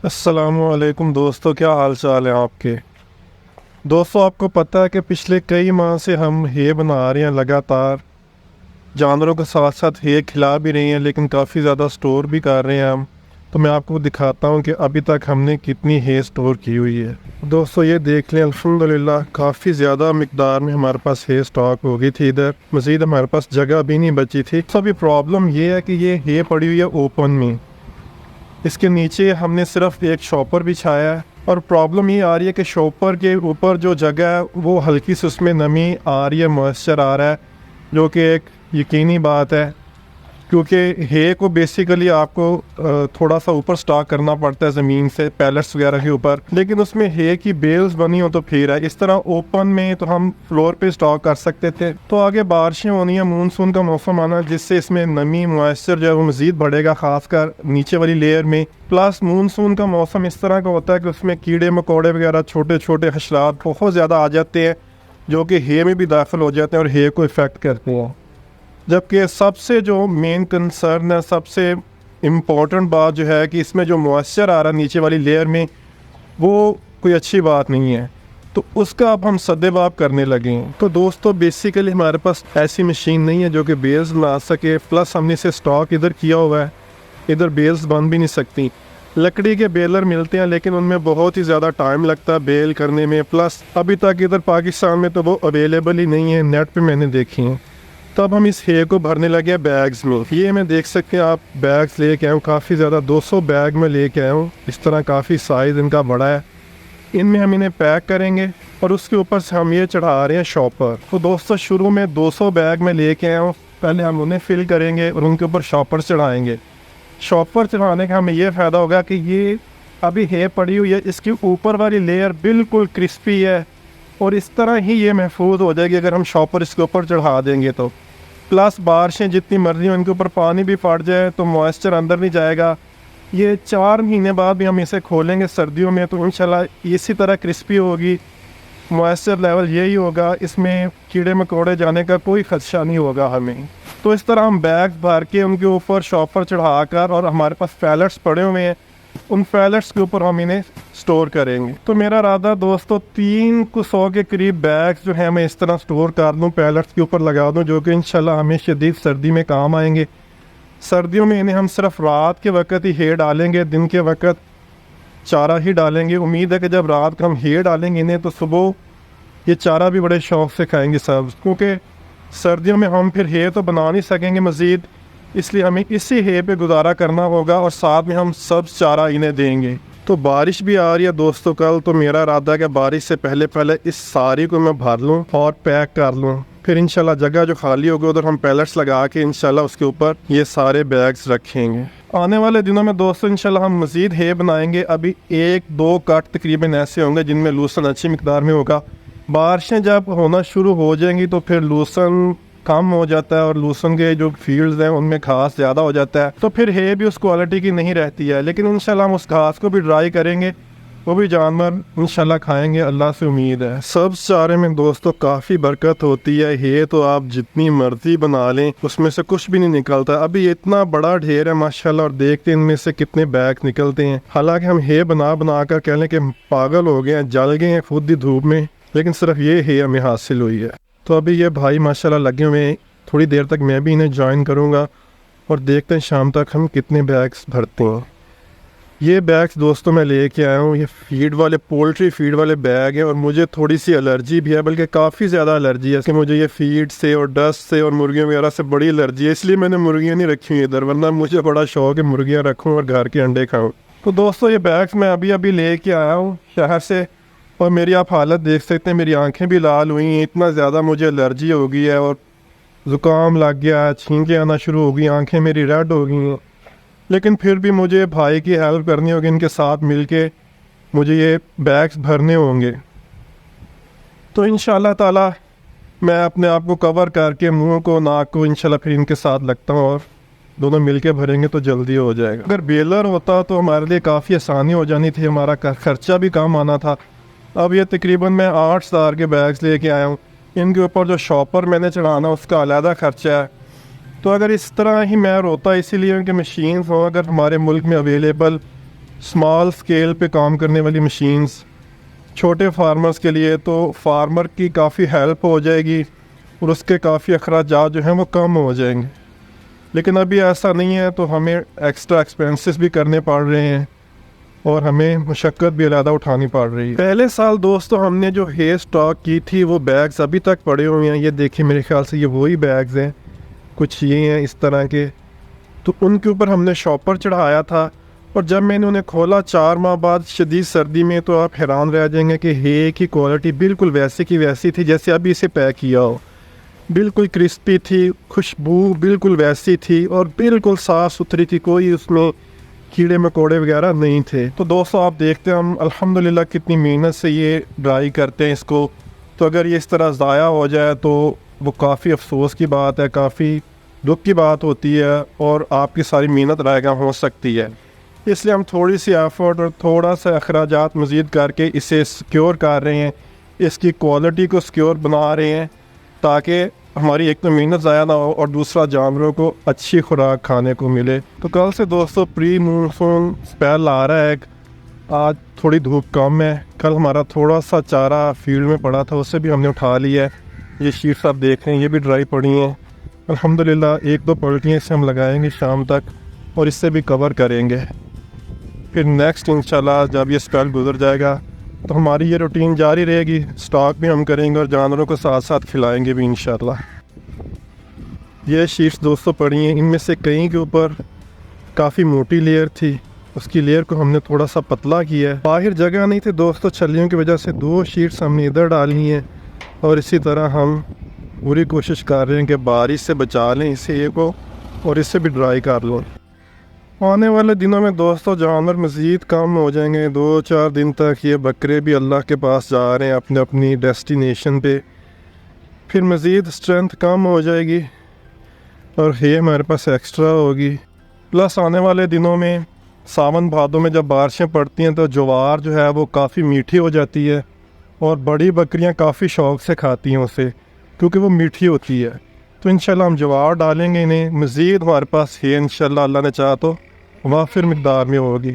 अस्सलामुअलैकुम दोस्तों, क्या हाल चाल है आपके। दोस्तों, आपको पता है कि पिछले कई माह से हम हे बना रहे हैं लगातार। जानवरों के साथ साथ हे खिला भी रही हैं, लेकिन काफ़ी ज़्यादा स्टोर भी कर रहे हैं हम। तो मैं आपको दिखाता हूँ कि अभी तक हमने कितनी हे स्टोर की हुई है। दोस्तों, ये देख लें, अल्हम्दुलिल्लाह काफ़ी ज़्यादा मिकदार में हमारे पास हे स्टॉक हो गई थी। इधर मज़ीद हमारे पास जगह भी नहीं बची थी। तो अभी प्रॉब्लम ये है कि ये हे पड़ी हुई है ओपन में। इसके नीचे हमने सिर्फ एक शॉपर बिछाया है और प्रॉब्लम ये आ रही है कि शॉपर के ऊपर जो जगह है वो हल्की सी उसमें नमी आ रही है, मॉइस्चर आ रहा है, जो कि एक यकीनी बात है, क्योंकि हे को बेसिकली आपको थोड़ा सा ऊपर स्टॉक करना पड़ता है ज़मीन से, पैलेट्स वगैरह के ऊपर। लेकिन उसमें हे की बेल्स बनी हो तो फिर है। इस तरह ओपन में तो हम फ्लोर पे स्टॉक कर सकते थे। तो आगे बारिशें होनी है, मानसून का मौसम आना, जिससे इसमें नमी मॉइस्चर जो है वो मज़ीद बढ़ेगा, ख़ासकर नीचे वाली लेयर में। प्लस मानसून का मौसम इस तरह का होता है कि उसमें कीड़े मकोड़े वगैरह, छोटे छोटे हशरात बहुत ज़्यादा आ जाते हैं, जो कि हे में भी दाखिल हो जाते हैं और हे को इफ़ेक्ट करते हैं। जबकि सबसे जो मेन कंसर्न है, सबसे इम्पोर्टेंट बात जो है कि इसमें जो मॉइस्चर आ रहा है नीचे वाली लेयर में, वो कोई अच्छी बात नहीं है। तो उसका अब हम सद्देबाब करने लगे हैं। तो दोस्तों, बेसिकली हमारे पास ऐसी मशीन नहीं है जो कि बेल्स बना सके। प्लस हमने इसे स्टॉक इधर किया हुआ है, इधर बेल्स बन भी नहीं सकती। लकड़ी के बेलर मिलते हैं, लेकिन उनमें बहुत ही ज़्यादा टाइम लगता है बेल करने में। प्लस अभी तक इधर पाकिस्तान में तो वो अवेलेबल ही नहीं है, नेट पे मैंने देखी हैं। तब हम इस हे को भरने लगे बैग्स में। ये मैं देख सकते हैं, आप बैग्स लेके आए हूँ, काफ़ी ज़्यादा 200 बैग में लेके आया हूँ। इस तरह काफ़ी साइज़ इनका बड़ा है। इनमें हम इन्हें पैक करेंगे और उसके ऊपर से हम ये चढ़ा रहे हैं शॉपर। तो दोस्तों, शुरू में 200 बैग में लेके आया हूँ, पहले हम उन्हें फिल करेंगे और उनके ऊपर शॉपर चढ़ाएँगे। शॉपर चढ़ाने का हमें ये फ़ायदा होगा कि ये अभी हे पड़ी हुई है, इसकी ऊपर वाली लेयर बिल्कुल क्रिस्पी है और इस तरह ही ये महफूज हो जाएगी अगर हम शॉपर इसके ऊपर चढ़ा देंगे तो। प्लस बारिशें जितनी मर्जी हो, इनके ऊपर पानी भी फट जाए तो मॉइस्चर अंदर नहीं जाएगा। ये 4 महीने बाद भी हम इसे खोलेंगे सर्दियों में तो इंशाल्लाह इसी तरह क्रिस्पी होगी, मॉइस्चर लेवल यही होगा, इसमें कीड़े मकोड़े जाने का कोई खदशा नहीं होगा हमें। तो इस तरह हम बैग भर के उनके ऊपर शॉपर चढ़ाकर, और हमारे पास पैलेट्स पड़े हुए हैं, उन पैलेट्स के ऊपर हम इन्हें स्टोर करेंगे। तो मेरा इरादा दोस्तों, 300 के करीब बैग्स जो है मैं इस तरह स्टोर कर दूँ, पैलेट्स के ऊपर लगा दूँ, जो कि इंशाल्लाह हमें शदीद सर्दी में काम आएंगे। सर्दियों में इन्हें हम सिर्फ रात के वक्त ही हे डालेंगे, दिन के वक्त चारा ही डालेंगे। उम्मीद है कि जब रात को हम हे डालेंगे इन्हें तो सुबह ये चारा भी बड़े शौक़ से खाएंगे सब, क्योंकि सर्दियों में हम फिर हे तो बना नहीं सकेंगे मज़ीद, इसलिए हमें इसी हे पे गुजारा करना होगा और साथ में हम सब चारा इन्हें देंगे। तो बारिश भी आ रही है दोस्तों कल, तो मेरा इरादा है कि बारिश से पहले पहले इस सारी को मैं भर लूँ और पैक कर लूँ। फिर इंशाल्लाह जगह जो खाली होगी उधर हम पैलेट्स लगा के इंशाल्लाह उसके ऊपर ये सारे बैग्स रखेंगे। आने वाले दिनों में दोस्तों इंशाल्लाह हम मज़ीद हे बनाएंगे। अभी 1-2 कट तकरीबन ऐसे होंगे जिनमें लूसन अच्छी मिकदार में होगा। बारिशें जब होना शुरू हो जाएंगी तो फिर लूसन कम हो जाता है और लूसन के जो फील्ड्स हैं उनमें घास ज़्यादा हो जाता है, तो फिर हे भी उस क्वालिटी की नहीं रहती है। लेकिन इंशाल्लाह हम उस घास को भी ड्राई करेंगे, वो भी जानवर इंशाल्लाह खाएंगे, अल्लाह से उम्मीद है। सब चारे में दोस्तों काफ़ी बरकत होती है। हे तो आप जितनी मर्जी बना लें उसमें से कुछ भी नहीं निकलता। अभी इतना बड़ा ढेर है माशाल्लाह, और देखते हैं इनमें से कितने बैग निकलते हैं। हालांकि हम हे बना बना कर कह लें कि पागल हो गए हैं, जल गए हैं खुद ही धूप में, लेकिन सिर्फ ये हे हमें हासिल हुई है। तो अभी ये भाई माशाल्लाह लगे हुए हैं, थोड़ी देर तक मैं भी इन्हें ज्वाइन करूँगा और देखते हैं शाम तक हम कितने बैग्स भरते हैं। ये बैग्स दोस्तों मैं लेके आया हूँ, ये फीड वाले, पोल्ट्री फीड वाले बैग हैं, और मुझे थोड़ी सी एलर्जी भी है, बल्कि काफ़ी ज़्यादा एलर्जी है कि मुझे ये फीड से और डस्ट से और मुर्गियों वगैरह से बड़ी एलर्जी है। इसलिए मैंने मुर्गियाँ नहीं रखी हुई इधर, वरना मुझे बड़ा शौक है मुर्गियाँ रखूँ और घर के अंडे खाऊँ। तो दोस्तों, ये बैग्स मैं अभी अभी लेके आया हूँ शहर से, और मेरी आप हालत देख सकते हैं, मेरी आंखें भी लाल हुई हैं, इतना ज़्यादा मुझे एलर्जी हो गई है और ज़ुकाम लग गया है, छींकें आना शुरू हो गई, आंखें मेरी रेड हो गई हैं। लेकिन फिर भी मुझे भाई की हेल्प करनी होगी, इनके साथ मिलके मुझे ये बैग्स भरने होंगे। तो इंशाल्लाह ताला मैं अपने आप को कवर करके मुंह को, नाक को इंशाल्लाह फिर इनके साथ लगता हूँ और दोनों मिलके भरेंगे तो जल्दी हो जाएगा। अगर बेलर होता तो हमारे लिए काफ़ी आसानी हो जानी थी, हमारा खर्चा भी कम आना था। अब ये तकरीबन मैं 8 के बैग्स लेके आया हूँ, इनके ऊपर जो शॉपर मैंने चढ़ाना उसका अलहदा खर्चा है। तो अगर इस तरह ही मैं रोता इसीलिए कि मशीन्स हो अगर हमारे मुल्क में अवेलेबल स्मॉल स्केल पे काम करने वाली मशीन्स छोटे फार्मर्स के लिए, तो फार्मर की काफ़ी हेल्प हो जाएगी और उसके काफ़ी अखराजात जो हैं वो कम हो जाएंगे। लेकिन अभी ऐसा नहीं है, तो हमें एक्स्ट्रा एक्सपेंसेस भी करने पड़ रहे हैं और हमें मुशक्क़त भी अलग उठानी पड़ रही है। पहले साल दोस्तों हमने जो हे स्टॉक की थी वो बैग्स अभी तक पड़े हुए हैं। ये देखिए, मेरे ख्याल से ये वही बैग्स हैं, कुछ ये हैं इस तरह के। तो उनके ऊपर हमने शॉपर चढ़ाया था और जब मैंने उन्हें खोला 4 माह बाद शदीद सर्दी में, तो आप हैरान रह जाएंगे कि हे की क्वालिटी बिल्कुल वैसी की वैसी थी जैसे अभी इसे पैक किया हो। बिल्कुल क्रिस्पी थी, खुशबू बिल्कुल वैसी थी और बिल्कुल साफ़ सुथरी थी, कोई उसमें कीड़े मकोड़े वगैरह नहीं थे। तो दोस्तों आप देखते हैं हम अल्हम्दुलिल्लाह कितनी मेहनत से ये ड्राई करते हैं इसको। तो अगर ये इस तरह ज़ाया हो जाए तो वो काफ़ी अफसोस की बात है, काफ़ी दुख की बात होती है और आपकी सारी मेहनत रायगा हो सकती है। इसलिए हम थोड़ी सी एफ़र्ट और थोड़ा सा अखराजात मज़ीद करके इसे सिक्योर कर रहे हैं, इसकी क्वालिटी को सिक्योर बना रहे हैं, ताकि हमारी एक तो मेहनत ज़ाया ना हो और दूसरा जानवरों को अच्छी खुराक खाने को मिले। तो कल से दोस्तों प्री मानसून स्पेल आ रहा है। आज थोड़ी धूप कम है। कल हमारा थोड़ा सा चारा फील्ड में पड़ा था, उससे भी हमने उठा लिया है। ये शीट्स आप देख रहे हैं, ये भी ड्राई पड़ी हैं। अल्हम्दुलिल्लाह 1-2 पलटियाँ इससे हम लगाएंगे शाम तक और इससे भी कवर करेंगे। फिर नेक्स्ट इंशाल्लाह जब ये स्पेल गुजर जाएगा तो हमारी ये रूटीन जारी रहेगी, स्टॉक भी हम करेंगे और जानवरों को साथ साथ खिलाएंगे भी इंशाल्लाह। ये शीट्स दोस्तों पड़ी हैं, इनमें से कई के ऊपर काफ़ी मोटी लेयर थी, उसकी लेयर को हमने थोड़ा सा पतला किया है। बाहर जगह नहीं थी दोस्तों, छलियों की वजह से 2 शीट्स हमने इधर डालनी है और इसी तरह हम पूरी कोशिश कर रहे हैं कि बारिश से बचा लें इसे ये को और इससे भी ड्राई कर लें। आने वाले दिनों में दोस्तों जानवर मज़ीद कम हो जाएंगे। 2-4 दिन तक ये बकरे भी अल्लाह के पास जा रहे हैं अपने अपनी डेस्टिनेशन पे, फिर मज़ीद स्ट्रेंथ कम हो जाएगी और ये हमारे पास एक्स्ट्रा होगी। प्लस आने वाले दिनों में सावन भादों में जब बारिशें पड़ती हैं तो ज्वार जो है वो काफ़ी मीठी हो जाती है और बड़ी बकरियां काफ़ी शौक़ से खाती हैं उसे, क्योंकि वो मीठी होती है। तो इंशाल्लाह हम ज्वार डालेंगे इन्हें, मज़ीद हमारे पास है इंशाल्लाह, अल्लाह ने चाहा तो वाफिर मिक़दार में होगी।